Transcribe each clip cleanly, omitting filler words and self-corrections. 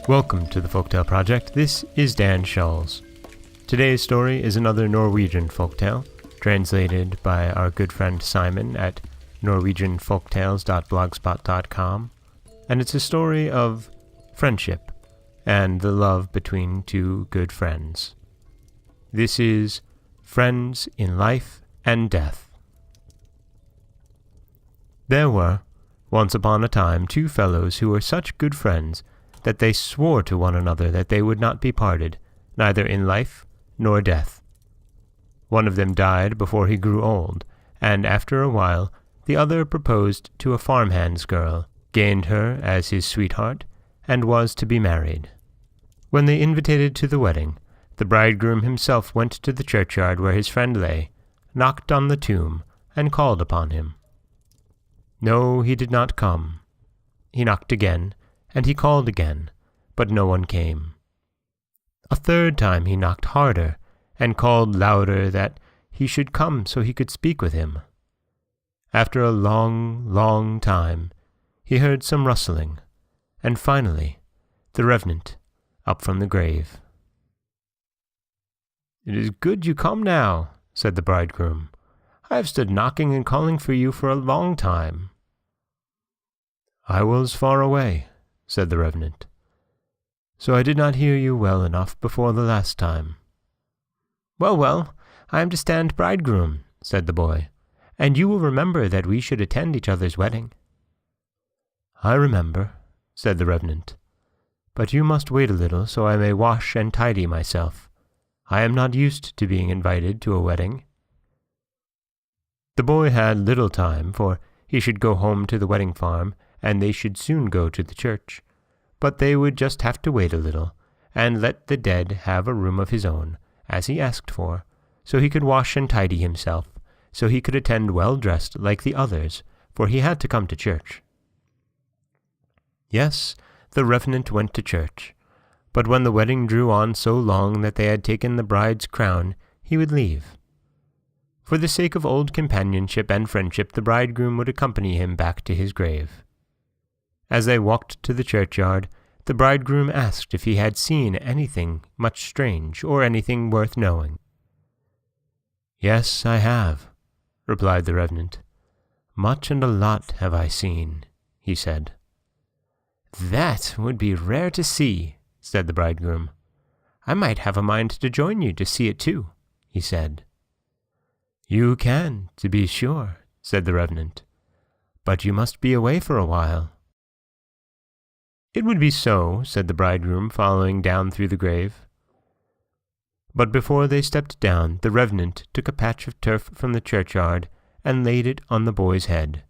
Welcome to the Folktale Project. This is Dan Schulz. Today's story is another Norwegian folktale, translated by our good friend Simon at norwegianfolktales.blogspot.com, and it's a story of friendship and the love between two good friends. This is Friends in Life and Death. There were, once upon a time, two fellows who were such good friends that they swore to one another that they would not be parted, neither in life nor death. One of them died before he grew old, and after a while the other proposed to a farmhand's girl, gained her as his sweetheart, and was to be married. When they invitated to the wedding, the bridegroom himself went to the churchyard where his friend lay, knocked on the tomb, and called upon him. No, he did not come. He knocked again, and he called again, but no one came. A third time he knocked harder, and called louder that he should come so he could speak with him. After a long, long time, he heard some rustling, and finally, the revenant up from the grave. "It is good you come now," said the bridegroom. "I have stood knocking and calling for you for a long time." "I was far away," said the revenant, "so I did not hear you well enough before the last time." Well, I am to stand bridegroom," said the boy, "and you will remember that we should attend each other's wedding." "I remember," said the revenant, "but you must wait a little so I may wash and tidy myself. I am not used to being invited to a wedding." The boy had little time, for he should go home to the wedding farm, and they should soon go to the church, but they would just have to wait a little, and let the dead have a room of his own, as he asked for, so he could wash and tidy himself, so he could attend well-dressed like the others, for he had to come to church. Yes, the revenant went to church, but when the wedding drew on so long that they had taken the bride's crown, he would leave. For the sake of old companionship and friendship, the bridegroom would accompany him back to his grave. As they walked to the churchyard, the bridegroom asked if he had seen anything much strange or anything worth knowing. "Yes, I have," replied the revenant. "Much and a lot have I seen," he said. "That would be rare to see," said the bridegroom. "I might have a mind to join you to see it too," he said. "You can, to be sure," said the revenant, "but you must be away for a while." "It would be so," said the bridegroom, following down through the grave. But before they stepped down, the revenant took a patch of turf from the churchyard and laid it on the boy's head.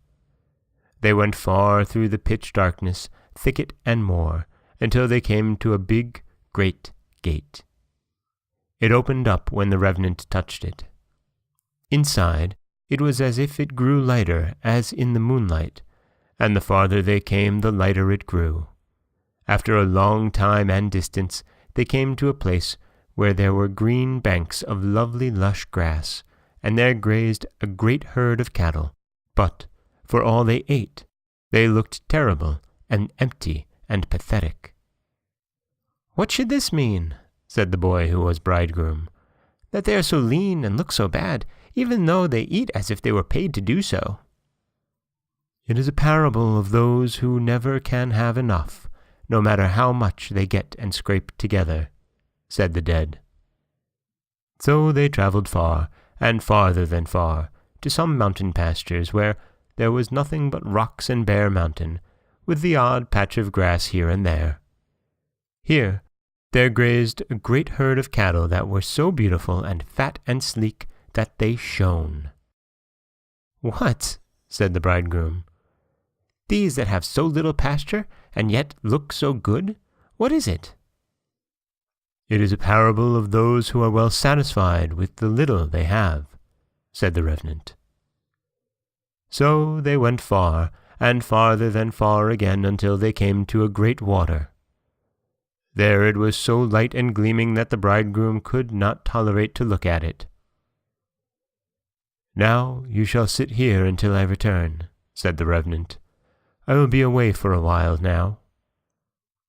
They went far through the pitch darkness, thicket and moor, until they came to a big, great gate. It opened up when the revenant touched it. Inside, it was as if it grew lighter as in the moonlight, and the farther they came, the lighter it grew. After a long time and distance, they came to a place where there were green banks of lovely lush grass, and there grazed a great herd of cattle. But, for all they ate, they looked terrible and empty and pathetic. "What should this mean?" said the boy who was bridegroom. "That they are so lean and look so bad, even though they eat as if they were paid to do so." "It is a parable of those who never can have enough, no matter how much they get and scrape together," said the dead. So they traveled far, and farther than far, to some mountain pastures where there was nothing but rocks and bare mountain, with the odd patch of grass here and there. Here there grazed a great herd of cattle that were so beautiful and fat and sleek that they shone. "What?" said the bridegroom. "These that have so little pasture, and yet look so good? What is it?" "It is a parable of those who are well satisfied with the little they have," said the revenant. So they went far, and farther than far again, until they came to a great water. There it was so light and gleaming that the bridegroom could not tolerate to look at it. "Now you shall sit here until I return," said the revenant. "I will be away for a while now."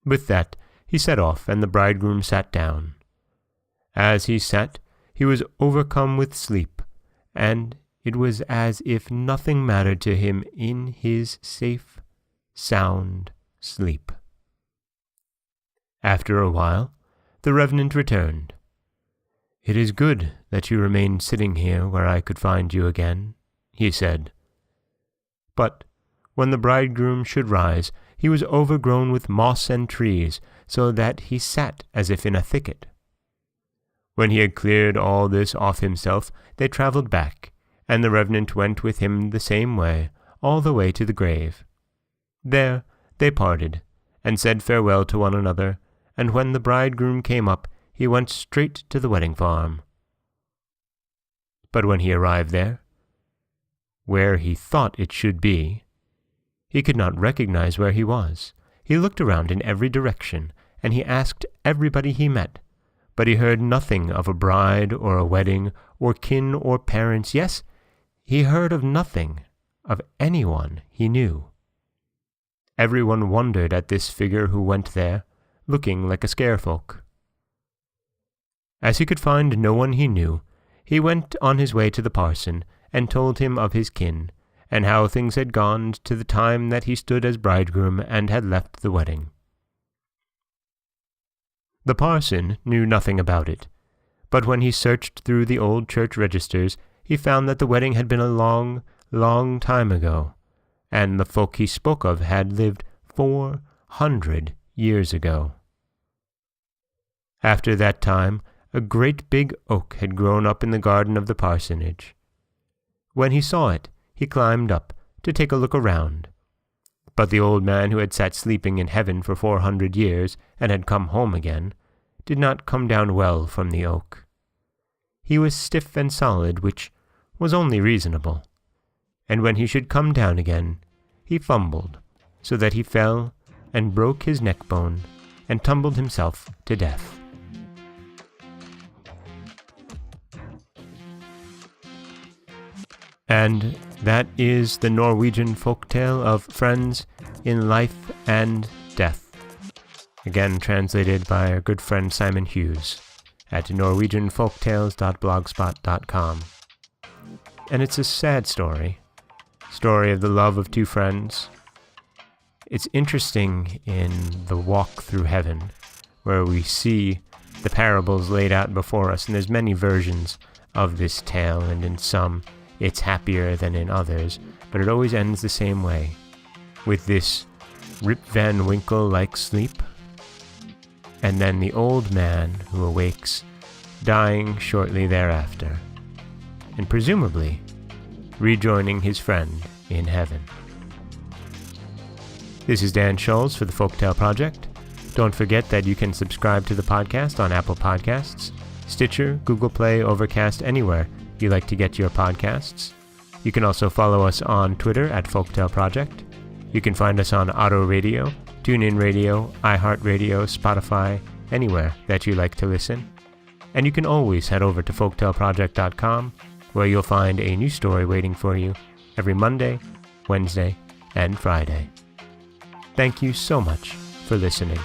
With that, He set off, and the bridegroom sat down. As he sat, he was overcome with sleep, and it was as if nothing mattered to him in his safe, sound sleep. After a while, the revenant returned. "It is good that you remained sitting here where I could find you again," he said. But when the bridegroom should rise, he was overgrown with moss and trees, so that he sat as if in a thicket. When he had cleared all this off himself, they travelled back, and the revenant went with him the same way, all the way to the grave. There they parted, and said farewell to one another, and when the bridegroom came up, he went straight to the wedding farm. But when he arrived there, where he thought it should be, he could not recognize where he was. He looked around in every direction, and he asked everybody he met, but he heard nothing of a bride or a wedding or kin or parents. Yes, he heard of nothing of anyone he knew. Everyone wondered at this figure who went there, looking like a scarefolk. As he could find no one he knew, he went on his way to the parson and told him of his kin, and how things had gone to the time that he stood as bridegroom and had left the wedding. The parson knew nothing about it, but when he searched through the old church registers, he found that the wedding had been a long, long time ago, and the folk he spoke of had lived 400 years ago. After that time, a great big oak had grown up in the garden of the parsonage. When he saw it, he climbed up to take a look around. But the old man who had sat sleeping in heaven for 400 years and had come home again did not come down well from the oak. He was stiff and solid, which was only reasonable, and when he should come down again, he fumbled, so that he fell and broke his neck bone and tumbled himself to death. And that is the Norwegian folktale of friends in life and death. Again translated by our good friend Simon Hughes at norwegianfolktales.blogspot.com. And it's a sad story of the love of two friends. It's interesting in the walk through heaven, where we see the parables laid out before us, and there's many versions of this tale, and in some it's happier than in others, but it always ends the same way, with this Rip Van Winkle-like sleep, and then the old man who awakes, dying shortly thereafter, and presumably rejoining his friend in heaven. This is Dan Scholes for the Folktale Project. Don't forget that you can subscribe to the podcast on Apple Podcasts, Stitcher, Google Play, Overcast, anywhere you like to get your podcasts. You can also follow us on Twitter at Folktale Project. You can find us on Auto Radio, TuneIn Radio, iHeartRadio, Spotify, anywhere that you like to listen. And you can always head over to folktaleproject.com, where you'll find a new story waiting for you every Monday, Wednesday, and Friday. Thank you so much for listening.